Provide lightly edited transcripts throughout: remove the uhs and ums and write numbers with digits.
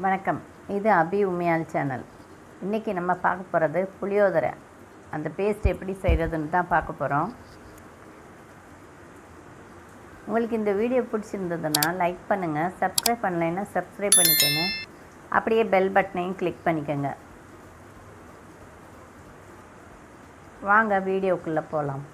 வணக்கம். இது அபி உமையால் சேனல். இன்றைக்கி நம்ம பார்க்க போகிறது புளியோதரை. அந்த பேஸ்ட் எப்படி செய்கிறதுன்னு தான் பார்க்க போகிறோம். உங்களுக்கு இந்த வீடியோ பிடிச்சிருந்ததுன்னா லைக் பண்ணுங்கள், சப்ஸ்கிரைப் பண்ணலைன்னா சப்ஸ்கிரைப் பண்ணிக்கோங்க, அப்படியே பெல் பட்டனையும் கிளிக் பண்ணிக்கோங்க. வாங்க வீடியோக்குள்ளே போகலாம்.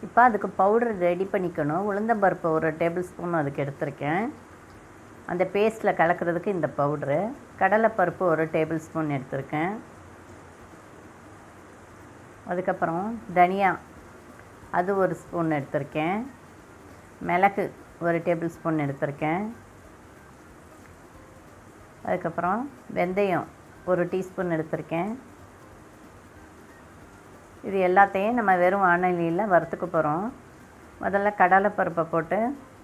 இப்போ அதுக்கு பவுடர் ரெடி பண்ணிக்கணும். உளுந்தம்பருப்பு ஒரு டேபிள் ஸ்பூன் அதுக்கு எடுத்திருக்கேன். அந்த பேஸ்ட்டில் கலக்கிறதுக்கு இந்த பவுட்ரு. கடலைப்பருப்பு ஒரு டேபிள் ஸ்பூன் எடுத்திருக்கேன். அதுக்கப்புறம் தனியா அது ஒரு ஸ்பூன் எடுத்திருக்கேன். மிளகு ஒரு டேபிள் ஸ்பூன் எடுத்திருக்கேன். அதுக்கப்புறம் வெந்தயம் ஒரு டீஸ்பூன் எடுத்திருக்கேன். இது எல்லாத்தையும் நம்ம வெறும் வாணலியில் வறுத்துக்க போகிறோம். முதல்ல கடலைப்பருப்பை போட்டு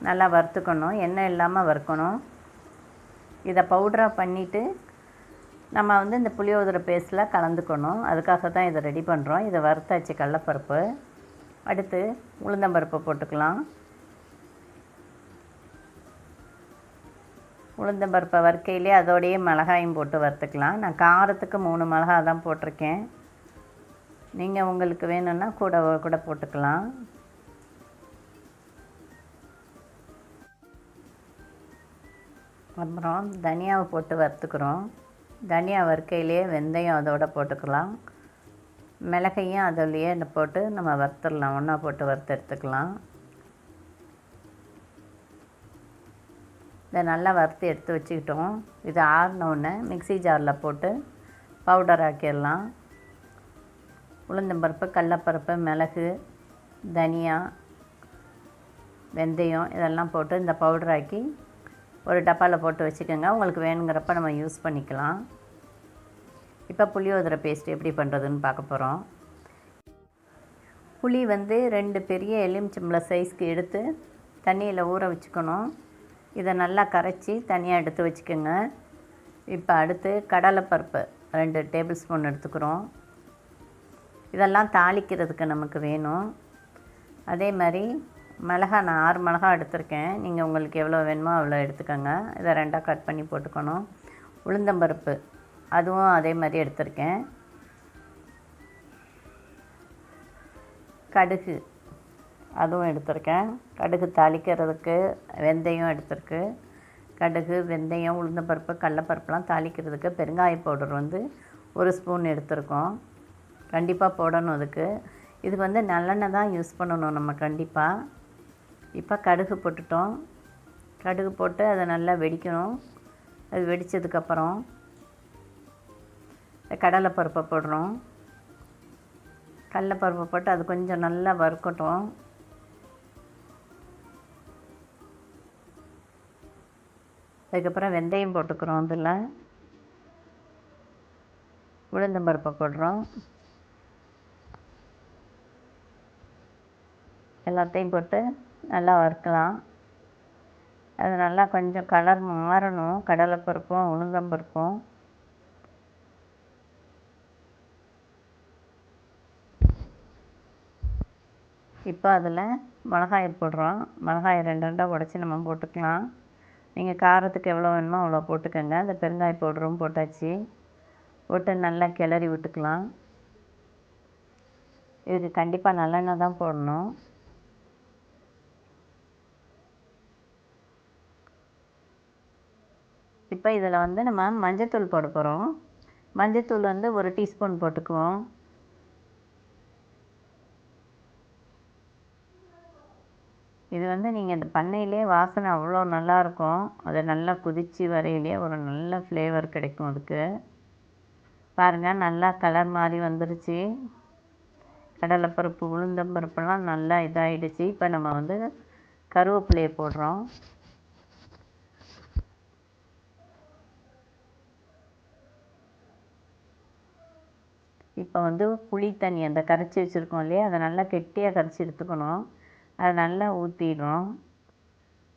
நல்லா வறுத்துக்கணும், எண்ணெய் இல்லாமல் வறுக்கணும். இதை பவுடராக பண்ணிவிட்டு நம்ம இந்த புளியோதரை பேஸ்ட்டில் கலந்துக்கணும். அதுக்காக தான் இதை ரெடி பண்ணுறோம். இதை வறுத்தாச்சு கடலைப்பருப்பு. அடுத்து உளுந்தம்பருப்பை போட்டுக்கலாம். உளுந்தம்பருப்பை வறுக்கையிலே அதோடையே மிளகாயும் போட்டு வறுத்துக்கலாம். நான் காரத்துக்கு 3 மிளகாய் தான் போட்டிருக்கேன். நீங்கள் உங்களுக்கு வேணும்னா கூட போட்டுக்கலாம். அப்புறம் தனியாவை போட்டு வறுத்துக்கிறோம். தனியா வறுக்கையிலே வெந்தயம் அதோட போட்டுக்கலாம். மிளகையும் அதோடையே போட்டு நம்ம வறுத்துடலாம். ஒன்றா போட்டு வறுத்து எடுத்துக்கலாம். இதை நல்லா வறுத்து எடுத்து வச்சுக்கிட்டோம். இது ஆறினோடனே மிக்ஸி ஜாரில் போட்டு பவுடர் ஆக்கிடலாம். உளுந்தம்பருப்பு, கடலைப்பருப்பு, மிளகு, தனியா, வெந்தயம் இதெல்லாம் போட்டு இந்த பவுடர் ஆக்கி ஒரு டப்பாவில் போட்டு வச்சுக்கோங்க. உங்களுக்கு வேணுங்கிறப்ப நம்ம யூஸ் பண்ணிக்கலாம். இப்போ புளியோதரை பேஸ்ட் எப்படி பண்ணுறதுன்னு பார்க்க போகிறோம். புளி 2 பெரிய எலுமிச்சம்பழம் சைஸ்க்கு எடுத்து தண்ணியில் ஊற வச்சுக்கணும். இதை நல்லா கரைச்சி தனியாக எடுத்து வச்சுக்கோங்க. இப்போ அடுத்து கடலைப்பருப்பு 2 டேபிள் ஸ்பூன் எடுத்துக்கிறோம். இதெல்லாம் தாளிக்கிறதுக்கு நமக்கு வேணும். அதே மாதிரி மிளகாய் நான் 6 மிளகாய் எடுத்திருக்கேன். நீங்கள் உங்களுக்கு எவ்வளோ வேணுமோ அவ்வளோ எடுத்துக்கோங்க. இதை 2ஆக கட் பண்ணி போட்டுக்கணும். உளுந்தம்பருப்பு அதுவும் அதே மாதிரி எடுத்திருக்கேன். கடுகு அதுவும் எடுத்திருக்கேன். கடுகு தாளிக்கிறதுக்கு வெந்தயம் எடுத்திருக்கு. கடுகு, வெந்தயம், உளுந்தம்பருப்பு, கடலைப்பருப்புலாம் தாளிக்கிறதுக்கு பெருங்காய பவுடர் 1 ஸ்பூன் எடுத்திருக்கோம். கண்டிப்பாக போடணும். அதுக்கு இதுக்கு நல்லெண்ணெய் தான் யூஸ் பண்ணணும் நம்ம கண்டிப்பாக. இப்போ கடுகு போட்டுட்டோம். கடுகு போட்டு அதை நல்லா வெடிக்கணும். அது வெடித்ததுக்கப்புறம் கடலைப்பருப்பை போடுறோம். கடலைப்பருப்பை போட்டு அது கொஞ்சம் நல்லா வறுக்கட்டும். அதுக்கப்புறம் வெந்தயம் போட்டுக்கிறோம். அதில் உளுந்தம்பருப்பை போடுறோம். எல்லாத்தையும் போட்டு நல்லா வறுக்கலாம். அது நல்லா கொஞ்சம் கலர் மாறணும். கடலைப்பருப்பும் உளுந்தம்பருப்பும் இப்போ அதில் மிளகாயை போடுறோம். மிளகாயை 2 உடச்சி நம்ம போட்டுக்கலாம். நீங்கள் காரத்துக்கு எவ்வளோ வேணுமோ அவ்வளோ போட்டுக்கோங்க. அந்த பெருங்காய பவுடரும் போட்டாச்சு. போட்டு நல்லா கிளறி விட்டுக்கலாம். இதுக்கு கண்டிப்பாக நல்லெண்ணெய் தான் போடணும். இப்போ இதில் நம்ம மஞ்சத்தூள் போட போகிறோம். மஞ்சத்தூள் 1 டீஸ்பூன் போட்டுக்குவோம். இது நீங்கள் இந்த பண்ணையிலே வாசனை அவ்வளோ நல்லாயிருக்கும். அதை நல்லா கொதித்து வரையிலே ஒரு நல்ல ஃப்ளேவர் கிடைக்கும். அதுக்கு பாருங்கள், நல்லா கலர் மாதிரி வந்துருச்சு. கடலைப்பருப்பு, உளுந்தம்பருப்புலாம் நல்லா இதாகிடுச்சு. இப்போ நம்ம கருவேப்பிலையை போடுறோம். இப்போ புளி தண்ணி அந்த கரைச்சி வச்சுருக்கோம் இல்லையா, அதை நல்லா கெட்டியாக கரைச்சி எடுத்துக்கணும். அதை நல்லா ஊற்றிடுறோம்.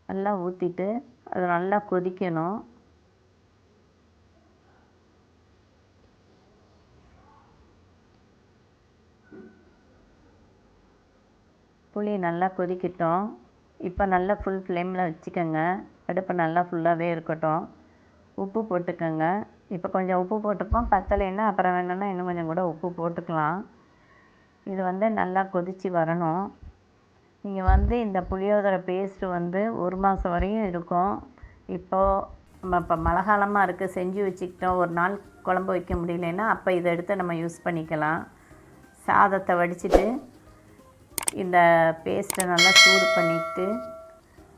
நல்லா ஊற்றிட்டு அது நல்லா கொதிக்கணும். புளி நல்லா கொதிக்கட்டும். இப்போ நல்லா ஃபுல் ஃப்ளேமில் வச்சுக்கோங்க. அடுப்பு நல்லா ஃபுல்லாகவே இருக்கட்டும். உப்பு போட்டுக்கோங்க. இப்போ கொஞ்சம் உப்பு போட்டுப்போம், பத்தலைன்னா அப்புறம் வேணும்னா இன்னும் கொஞ்சம் கூட உப்பு போட்டுக்கலாம். இது வந்து நல்லா கொதித்து வரணும். நீங்கள் வந்து இந்த புளியோதரை பேஸ்ட்டு வந்து 1 மாதம் வரையும் இருக்கும். இப்போது நம்ம இப்போ மழை காலமாக இருக்குது, செஞ்சு வச்சுக்கிட்டோம், ஒரு நாள் குழம்பு வைக்க முடியலன்னா அப்போ இதை எடுத்து நம்ம யூஸ் பண்ணிக்கலாம். சாதத்தை வடிச்சிட்டு இந்த பேஸ்ட்டை நல்லா சூடு பண்ணிக்கிட்டு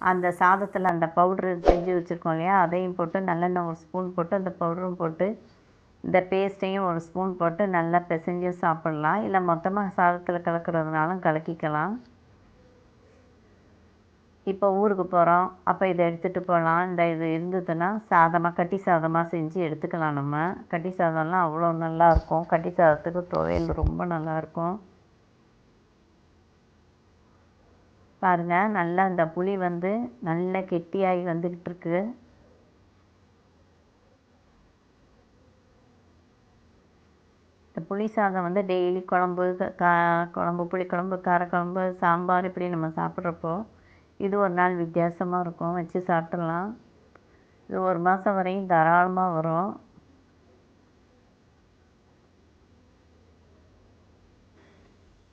அந்த சாதத்தில் அந்த பவுட்ரு செஞ்சு வச்சுருக்கோம் இல்லையா, அதையும் போட்டு நல்லெண்ணெய் 1 ஸ்பூன் போட்டு அந்த பவுடரும் போட்டு இந்த பேஸ்ட்டையும் 1 ஸ்பூன் போட்டு நல்லா பிசைஞ்சு சாப்பிட்லாம். இல்லை மொத்தமாக சாதத்தில் கலக்கிறதுனாலும் கலக்கிக்கலாம். இப்போ ஊருக்கு போகிறோம், அப்போ இதை எடுத்துகிட்டு போகலாம். இந்த இது இருந்ததுன்னா சாதமாக கட்டி சாதமாக செஞ்சு எடுத்துக்கலாம். நம்ம கட்டி சாதம்லாம் அவ்வளோ நல்லாயிருக்கும். கட்டி சாதத்துக்கு துவையல் ரொம்ப நல்லாயிருக்கும். பாருங்கள், நல்லா இந்த புளி வந்து நல்லா கெட்டியாகி வந்துக்கிட்டு இருக்கு. இந்த புளி சாதம் வந்து டெய்லி குழம்பு, குழம்பு, புளிக்குழம்பு, காரக்குழம்பு, சாம்பார் இப்படி நம்ம சாப்பிட்றப்போ இது ஒரு நாள் வித்தியாசமாக இருக்கும். வச்சு சாப்பிட்றலாம். இது 1 மாதம் வரையும் தாராளமாக வரும்.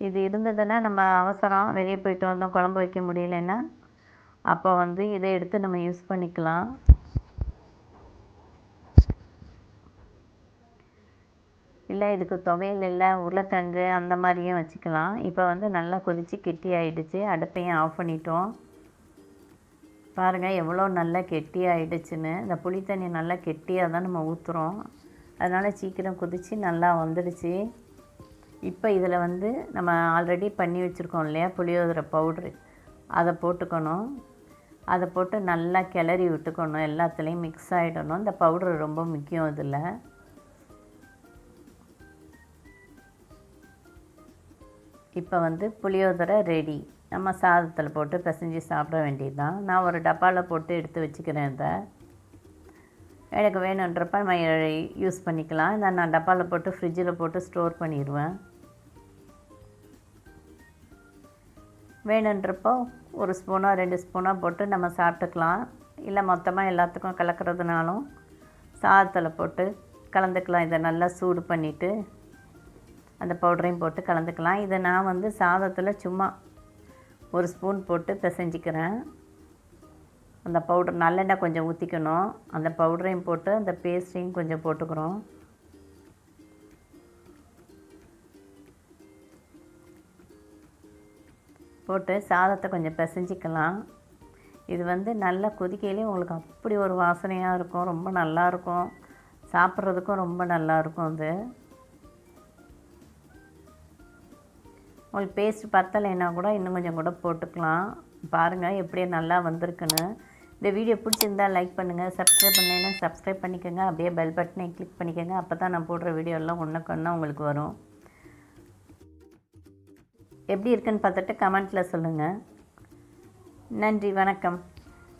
இது இருந்ததுன்னா நம்ம அவசரம் வெளியே போயிட்டு வந்தோம், குழம்பு வைக்க முடியலன்னா அப்போ வந்து இதை எடுத்து நம்ம யூஸ் பண்ணிக்கலாம். இல்லை இதுக்கு துவையல் இல்லை, உருளைக்கிழங்கு அந்த மாதிரியும் வச்சுக்கலாம். இப்போ வந்து நல்லா கொதித்து கெட்டி ஆகிடுச்சு. அடுப்பையும் ஆஃப் பண்ணிட்டோம். பாருங்கள் எவ்வளோ நல்லா கெட்டி ஆகிடுச்சுன்னு. இந்த புளி தண்ணி நல்லா கெட்டியாக தான் நம்ம ஊற்றுறோம், அதனால் சீக்கிரம் கொதித்து நல்லா வந்துடுச்சு. இப்போ இதில் வந்து நம்ம ஆல்ரெடி பண்ணி வச்சுருக்கோம் இல்லையா புளியோதரை பவுட்ரு, அதை போட்டுக்கணும். அதை போட்டு நல்லா கிளறி விட்டுக்கணும், எல்லாத்துலேயும் மிக்ஸ் ஆகிடணும். இந்த பவுட்ரு ரொம்ப முக்கியம் இதில். இப்போ வந்து புளியோதரை ரெடி. நம்ம சாதத்தில் போட்டு பிசைஞ்சு சாப்பிட வேண்டியது தான். நான் ஒரு டப்பாவில் போட்டு எடுத்து வச்சுக்கிறேன். இதை எனக்கு வேணுன்றப்ப நம்ம யூஸ் பண்ணிக்கலாம். இதை நான் டப்பாவில் போட்டு ஃப்ரிட்ஜில் போட்டு ஸ்டோர் பண்ணிடுவேன். வேணுன்றப்போ 1 ஸ்பூனோ 2 ஸ்பூனோ போட்டு நம்ம சாப்பிட்டுக்கலாம். இல்லை மொத்தமாக எல்லாத்துக்கும் கலக்கிறதுனாலும் சாதத்தில் போட்டு கலந்துக்கலாம். இதை நல்லா சூடு பண்ணிவிட்டு அந்த பவுடரையும் போட்டு கலந்துக்கலாம். இதை நான் வந்து சாதத்தில் சும்மா 1 ஸ்பூன் போட்டு பிசைஞ்சிக்கிறேன். அந்த பவுடர் நல்லெண்ணெய் கொஞ்சம் ஊற்றிக்கணும். அந்த பவுடரையும் போட்டு அந்த பேஸ்ட்டையும் கொஞ்சம் போட்டுக்கிறோம். போட்டு சாதத்தை கொஞ்சம் பிசைஞ்சிக்கலாம். இது வந்து நல்லா கொதிக்கையிலே உங்களுக்கு அப்படி ஒரு வாசனையாக இருக்கும். ரொம்ப நல்லாயிருக்கும், சாப்பிட்றதுக்கும் ரொம்ப நல்லாயிருக்கும். அது உங்களுக்கு பேஸ்ட் பத்தலைன்னா கூட இன்னும் கொஞ்சம் கூட போட்டுக்கலாம். பாருங்கள் எப்படியே நல்லா வந்திருக்குன்னு. இந்த வீடியோ பிடிச்சிருந்தால் லைக் பண்ணுங்கள், சப்ஸ்கிரைப் பண்ணலைன்னா சப்ஸ்கிரைப் பண்ணிக்கோங்க. அப்படியே பெல் பட்டனை கிளிக் பண்ணிக்கோங்க. அப்போ தான் நான் போடுற வீடியோலாம் ஒன்றுக்கு ஒன்றா உங்களுக்கு வரும். எப்படி இருக்குன்னு பார்த்துட்டு கமெண்ட்டில் சொல்லுங்கள். நன்றி, வணக்கம்.